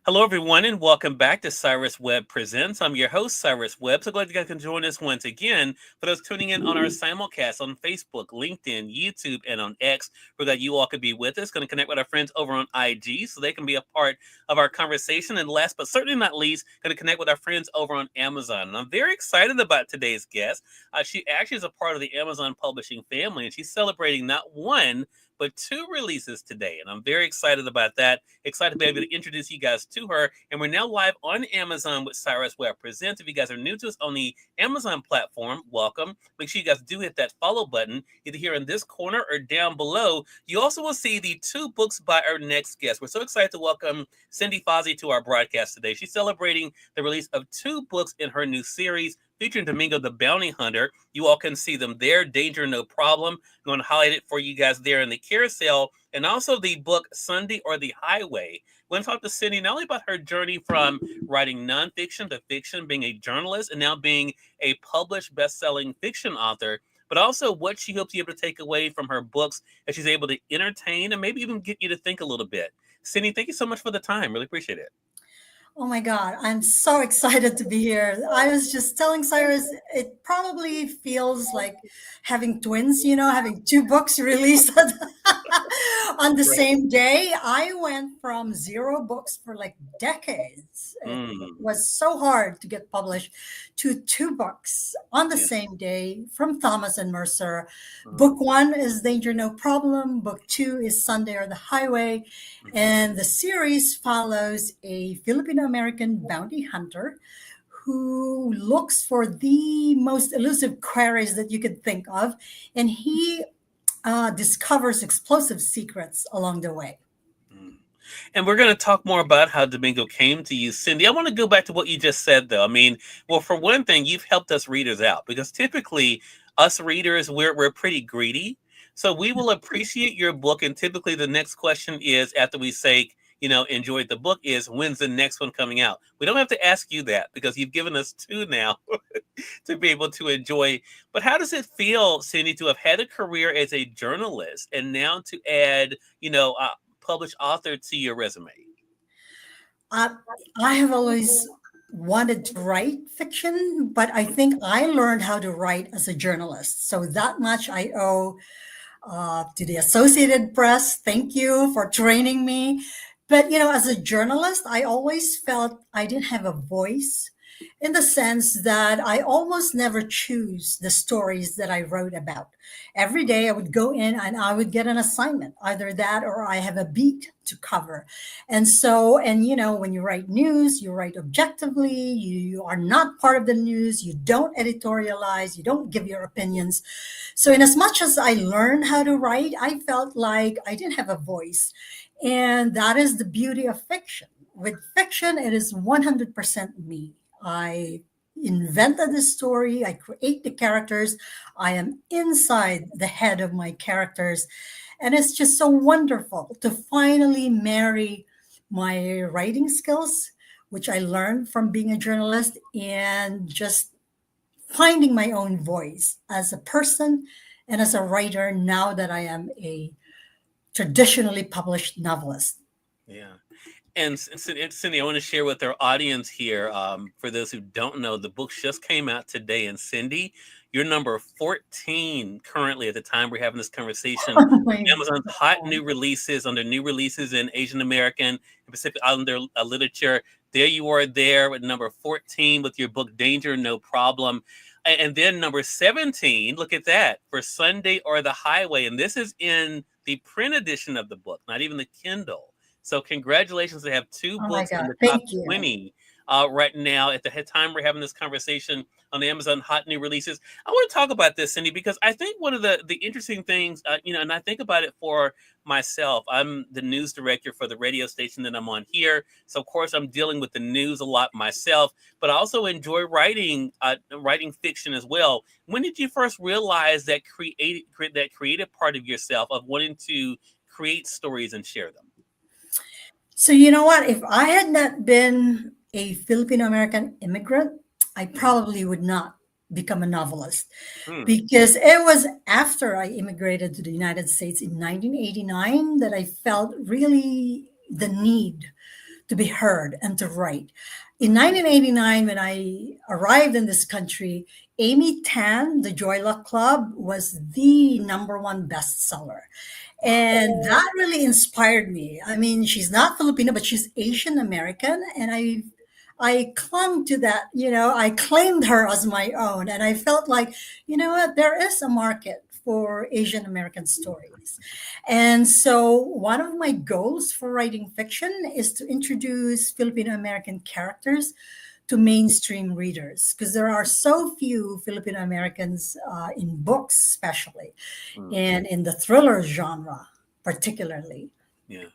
Hello, everyone, and welcome back to Cyrus Webb Presents. I'm your host, Cyrus Webb. So glad you guys can join us once again. For those tuning in on our simulcast on Facebook, LinkedIn, YouTube, and on X, for that you all could be with us. Going to connect with our friends over on IG so they can be a part of our conversation. And last but certainly not least, going to connect with our friends over on Amazon. And I'm very excited about today's guest. She actually is a part of the Amazon publishing family, and she's celebrating not one, but two releases today. And I'm very excited about that. Excited to be able to introduce you guys to her. And we're now live on Amazon with Cyrus Webb Presents. If you guys are new to us on the Amazon platform, welcome. Make sure you guys do hit that follow button, either here in this corner or down below. You also will see the two books by our next guest. We're so excited to welcome Cindy Fazzi to our broadcast today. She's celebrating the release of two books in her new series featuring Domingo the Bounty Hunter. You all can see them there. Danger, no problem. I'm going to highlight it for you guys there in the carousel. And also the book Sunday or the Highway. We're going to talk to Cindy not only about her journey from writing nonfiction to fiction, being a journalist, and now being a published best-selling fiction author, but also what she hopes you able to take away from her books as she's able to entertain and maybe even get you to think a little bit. Cindy, thank you so much for the time. Really appreciate it. Oh my God, I'm so excited to be here. I was just telling Cyrus, it probably feels like having twins, having two books released on the Right. same day. I went from zero books for like decades. It Mm, was so hard to get published to two books on the yeah. same day from Thomas and Mercer. Mm, Book one is Danger No Problem, book two is Sunday or the Highway. mhm. And the series follows a Filipino American bounty hunter who looks for the most elusive quarries that you could think of. And he discovers explosive secrets along the way. Mm. And we're going to talk more about how Domingo came to you. Cindy, I want to go back to what you just said, though. I mean, well, for one thing, you've helped us readers out because typically us readers, we're pretty greedy. So we will appreciate your book. And typically the next question is after we say, enjoyed the book is when's the next one coming out? We don't have to ask you that because you've given us two now to be able to enjoy. But how does it feel, Cindy, to have had a career as a journalist and now to add, published author to your resume? I, I have always wanted to write fiction, but I think I learned how to write as a journalist. So that much I owe to the Associated Press. Thank you for training me. But, as a journalist, I always felt I didn't have a voice in the sense that I almost never choose the stories that I wrote about. Every day I would go in and I would get an assignment, either that or I have a beat to cover. And so, when you write news, you write objectively, you are not part of the news, you don't editorialize, you don't give your opinions. So, in as much as I learned how to write, I felt like I didn't have a voice. And that is the beauty of fiction. With fiction, it is 100% me. I invented the story, I create the characters, I am inside the head of my characters. And it's just so wonderful to finally marry my writing skills, which I learned from being a journalist, and just finding my own voice as a person and as a writer now that I am a traditionally published novelist. Yeah. And Cindy, I want to share with our audience here. For those who don't know, the book just came out today. And Cindy, you're number 14 currently at the time we're having this conversation. Oh my Amazon's hot God. new releases under new releases in Asian American and Pacific Islander literature. There you are there with number 14 with your book Danger, No Problem. And then number 17, look at that, for Sunday or the Highway. And this is in the print edition of the book, not even the Kindle. So congratulations to have two Oh my books in God. the top Thank you. 20 right now at the time we're having this conversation on the Amazon hot new releases. I want to talk about this, Cindy, because I think one of the interesting things, and I think about it for myself. I'm the news director for the radio station that I'm on here. So of course I'm dealing with the news a lot myself, but I also enjoy writing fiction as well. When did you first realize that creative part of yourself of wanting to create stories and share them? So, you know what? If I had not been a Filipino American immigrant, I Mhm. probably would not become a novelist Hmm. because it was after I immigrated to the United States in 1989 that I felt really the need to be heard and to write. In 1989, when I arrived in this country, Amy Tan, The Joy Luck Club, was the number one bestseller. Wow. And that really inspired me. I mean, she's not Filipino, but she's Asian American. And I clung to that, I claimed her as my own. And I felt like, you know what, there is a market for Asian American stories. And so one of my goals for writing fiction is to introduce Filipino American characters to mainstream readers because there are so few Filipino Americans in books, especially, Mm, and in the thriller genre, particularly. yeah.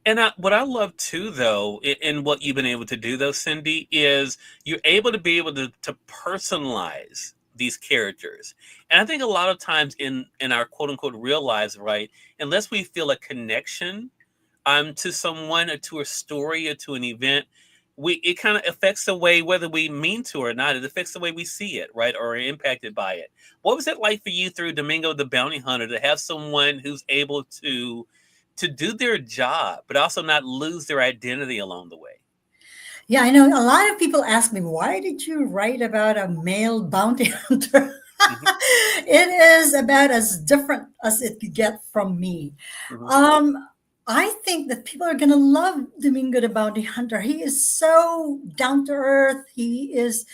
And what I love too, though, in what you've been able to do, though, Cindy, is you're able to be able to personalize these characters. And I think a lot of times in our quote unquote real lives, right, unless we feel a connection to someone or to a story or to an event, it kind of affects the way whether we mean to or not. It affects the way we see it, right, or are impacted by it. What was it like for you through Domingo the Bounty Hunter to have someone who's able to do their job, but also not lose their identity along the way? Yeah, I know a lot of people ask me, why did you write about a male bounty hunter? Hmm. It is about as different as it could get from me. Hmm. Um, I think that people are going to love Domingo the Bounty Hunter. He is so down to earth. He's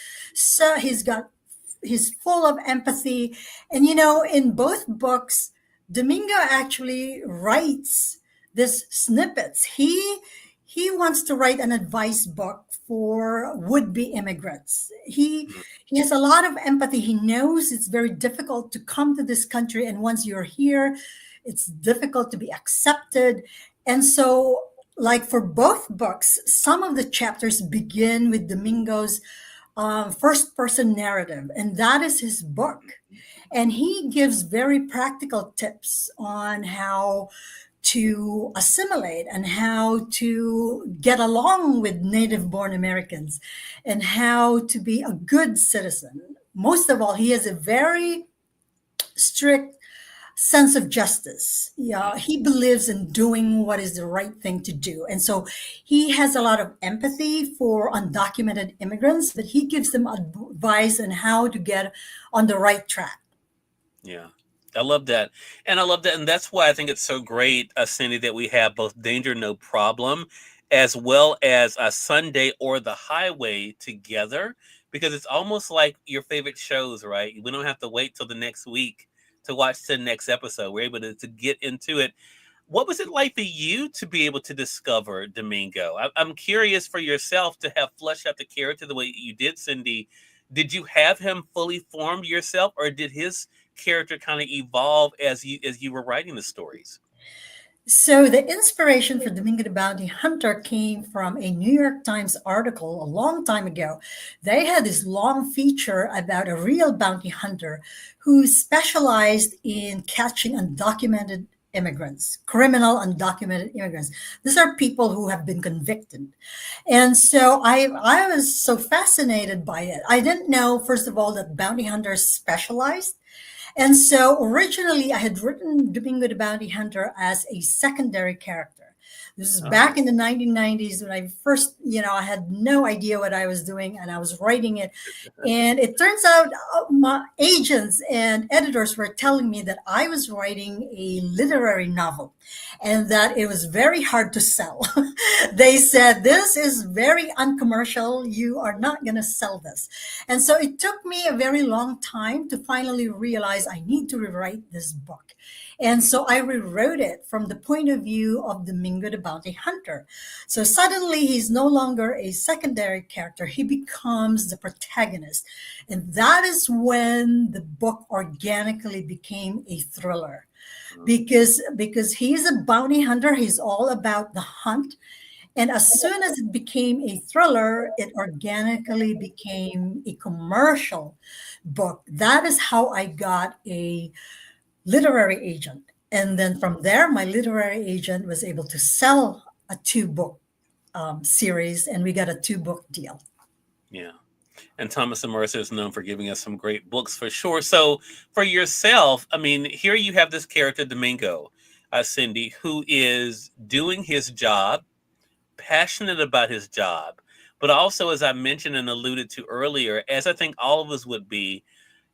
full of empathy. And in both books, Domingo actually writes this snippets. He wants to write an advice book for would-be immigrants. He has a lot of empathy. He knows it's very difficult to come to this country, and once you're here, it's difficult to be accepted. And so, like for both books, some of the chapters begin with Domingo's first person narrative, and that is his book. And he gives very practical tips on how to assimilate and how to get along with native born Americans and how to be a good citizen. Most of all, he has a very strict sense of justice. Yeah, he believes in doing what is the right thing to do. And so he has a lot of empathy for undocumented immigrants, but he gives them advice on how to get on the right track. Yeah. I love that. And I love that. And that's why I think it's so great, Cindy, that we have both Danger No Problem as well as Sunday or The Highway together, because it's almost like your favorite shows, right? We don't have to wait till the next week to watch the next episode. We're able to get into it. What was it like for you to be able to discover Domingo? I'm curious for yourself to have fleshed out the character the way you did, Cindy. Did you have him fully formed yourself, or did his character kind of evolve as you were writing the stories? So the inspiration for Domingo the Bounty Hunter came from a New York Times article a long time ago. They had this long feature about a real bounty hunter who specialized in catching undocumented immigrants, criminal undocumented immigrants. These are people who have been convicted. And so I was so fascinated by it. I didn't know, first of all, that bounty hunters specialized. And so originally I had written Domingo the Bounty Hunter as a secondary character. This is Oh, back in the 1990s when I first, I had no idea what I was doing and I was writing it. And it turns out my agents and editors were telling me that I was writing a literary novel and that it was very hard to sell. They said, this is very uncommercial. You are not going to sell this. And so it took me a very long time to finally realize I need to rewrite this book. And so I rewrote it from the point of view of Domingo the Bounty Hunter. So suddenly he's no longer a secondary character. He becomes the protagonist. And that is when the book organically became a thriller. Because he's a bounty hunter, he's all about the hunt. And as soon as it became a thriller, it organically became a commercial book. That is how I got a literary agent. And then from there, my literary agent was able to sell a two-book series, and we got a two-book deal. yeah. And Thomas and Mercer is known for giving us some great books for sure. So for yourself, I mean, here you have this character, Domingo, Cindy, who is doing his job, passionate about his job, but also, as I mentioned and alluded to earlier, as I think all of us would be,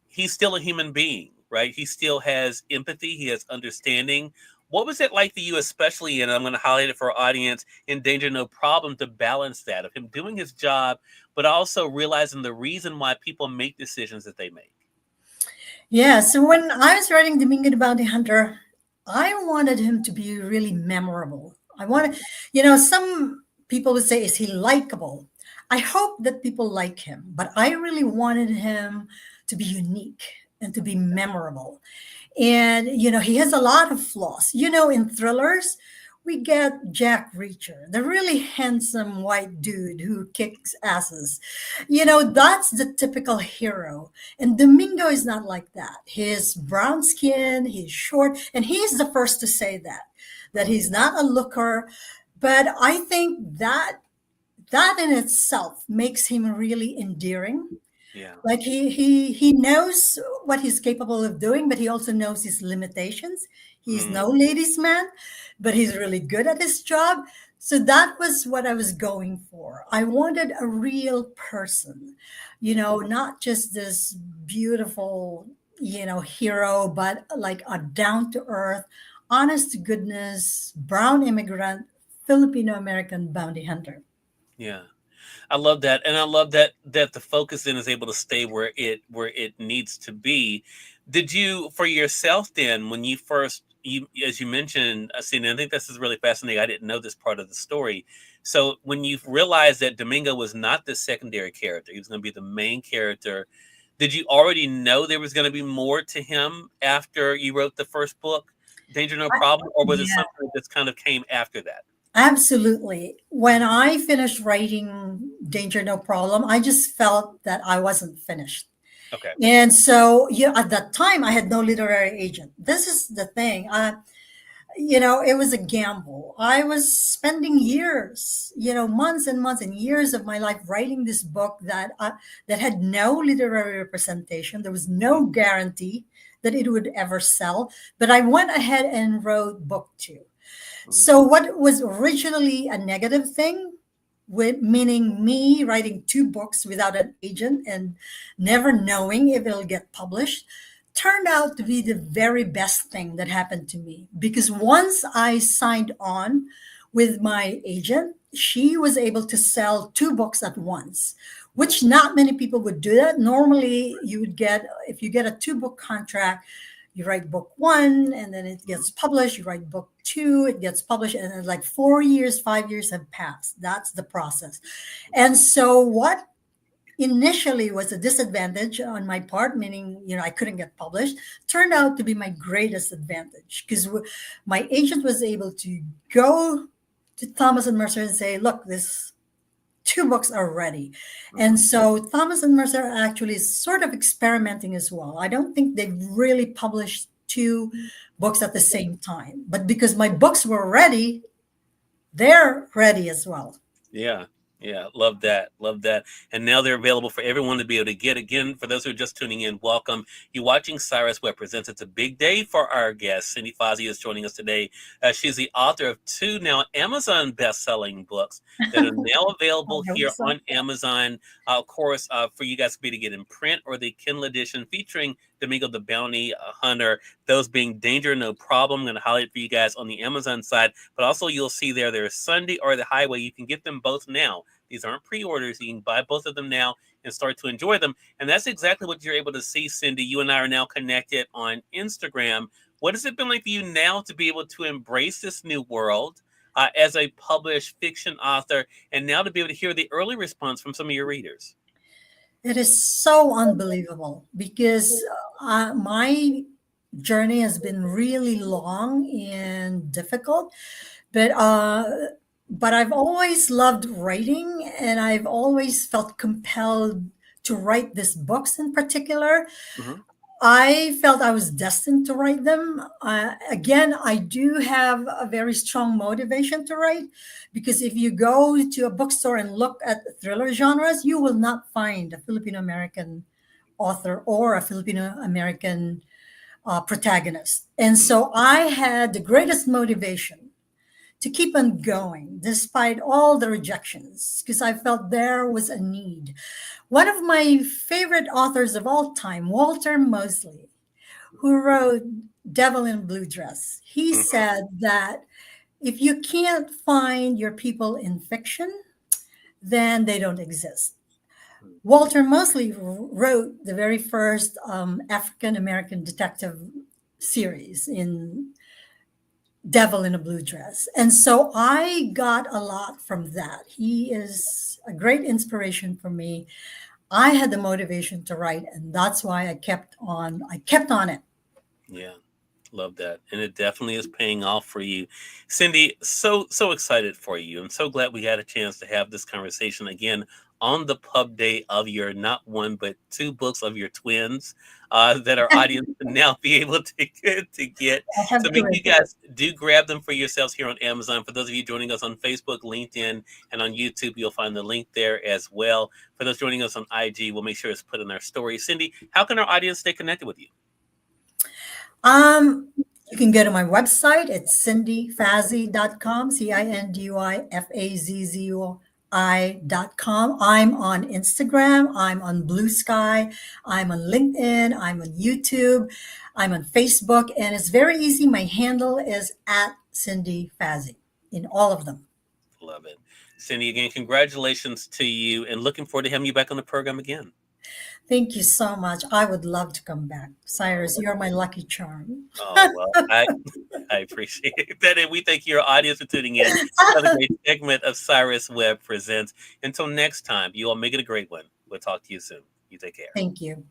he's still a human being, right? He still has empathy, he has understanding. What was it like for you, especially, and I'm going to highlight it for our audience, in Danger No Problem, to balance that of him doing his job, but also realizing the reason why people make decisions that they make? Yeah, so when I was writing Domingo the Bounty Hunter, I wanted him to be really memorable. I wanted, some people would say, is he likable? I hope that people like him, but I really wanted him to be unique and to be memorable. And, he has a lot of flaws. In thrillers, we get Jack Reacher, the really handsome white dude who kicks asses. That's the typical hero. And Domingo is not like that. He's brown skin, he's short, and he's the first to say that he's not a looker. But I think that in itself makes him really endearing. Yeah. Like he knows what he's capable of doing, but he also knows his limitations. He's Mm, no ladies man, but he's really good at his job. So that was what I was going for. I wanted a real person, not just this beautiful, hero, but like a down to earth, honest to goodness, brown immigrant, Filipino American bounty hunter. yeah. I love that, and I love that the focus then is able to stay where it needs to be. Did you, for yourself, then, when you first, as you mentioned, Cindy, I think this is really fascinating. I didn't know this part of the story. So when you realized that Domingo was not the secondary character, he was going to be the main character. Did you already know there was going to be more to him after you wrote the first book, Danger No Problem, or was it Yeah. something that just kind of came after that? Absolutely. When I finished writing Danger No Problem, I just felt that I wasn't finished. Okay. And so, at that time, I had no literary agent. This is the thing. It was a gamble. I was spending years, months and months and years of my life writing this book that had no literary representation. There was no guarantee that it would ever sell. But I went ahead and wrote book two. Mhm. So what was originally a negative thing, with meaning me writing two books without an agent and never knowing if it'll get published, turned out to be the very best thing that happened to me. Because once I signed on with my agent, she was able to sell two books at once, which not many people would do that. Normally, you would get, if you get a two-book contract, you write book one and then it gets published. You write book two, it gets published, and then like 4 years, 5 years have passed. That's the process. And so, what initially was a disadvantage on my part, meaning I couldn't get published, turned out to be my greatest advantage because my agent was able to go to Thomas and Mercer and say, "Look, this two books are ready." And Mhm. so Thomas and Mercer actually is sort of experimenting as well. I don't think they've really published two books at the same time, but because my books were ready, they're ready as well. Yeah. Yeah. Love that. Love that. And now they're available for everyone to be able to get. Again, for those who are just tuning in, welcome. You're watching Cyrus Webb Presents. It's a big day for our guest. Cindy Fazzi is joining us today. She's the author of two now Amazon best-selling books that are now I available hope here so. on Amazon. Of course, for you guys to be able to get in print or the Kindle edition featuring Domingo the Bounty Hunter, those being Danger No Problem. I'm going to highlight for you guys on the Amazon side, but also you'll see there's Sunday or the Highway. You can get them both now. These aren't pre-orders. You can buy both of them now and start to enjoy them. And that's exactly what you're able to see, Cindy. You and I are now connected on Instagram. What has it been like for you now to be able to embrace this new world as a published fiction author, and now to be able to hear the early response from some of your readers? It is so unbelievable because my journey has been really long and difficult, but I've always loved writing, and I've always felt compelled to write these books in particular. Mm-hmm. I felt I was destined to write them. Again, I do have a very strong motivation to write because if you go to a bookstore and look at thriller genres, you will not find a Filipino American author or a Filipino American protagonist. And so I had the greatest motivation to keep on going despite all the rejections because I felt there was a need. One of my favorite authors of all time, Walter Mosley, who wrote Devil in a Blue Dress, he Mhm. said that if you can't find your people in fiction, then they don't exist. Walter Mosley wrote the very first African American detective series in Devil in a Blue Dress. And so I got a lot from that. He is a great inspiration for me. I had the motivation to write, and that's why I kept on it. Yeah. Love that. And it definitely is paying off for you. Cindy, so excited for you. I'm so glad we had a chance to have this conversation again on the pub day of your not one but two books of your twins that our audience can now be able to get. I have So to make you admit. guys do grab them for yourselves here on Amazon. For those of you joining us on Facebook, LinkedIn, and on YouTube, you'll find the link there as well. For those joining us on IG, we'll make sure it's put in our story. Cindy, how can our audience stay connected with you? Um, you can go to my website. It's cindyfazzi.com, CINDYFAZZI.com. I'm on Instagram. I'm on Blue Sky. I'm on LinkedIn. I'm on YouTube. I'm on Facebook. And it's very easy. My handle is at Cindy Fazzi in all of them. Love it. Cindy, again, congratulations to you and looking forward to having you back on the program again. Thank you so much. I would love to come back. Oh, Cyrus, you're my lucky charm. well, I appreciate that. And we thank your audience for tuning in. Another great segment of Cyrus Webb Presents. Until next time, you all make it a great one. We'll talk to you soon. You take care. Thank you.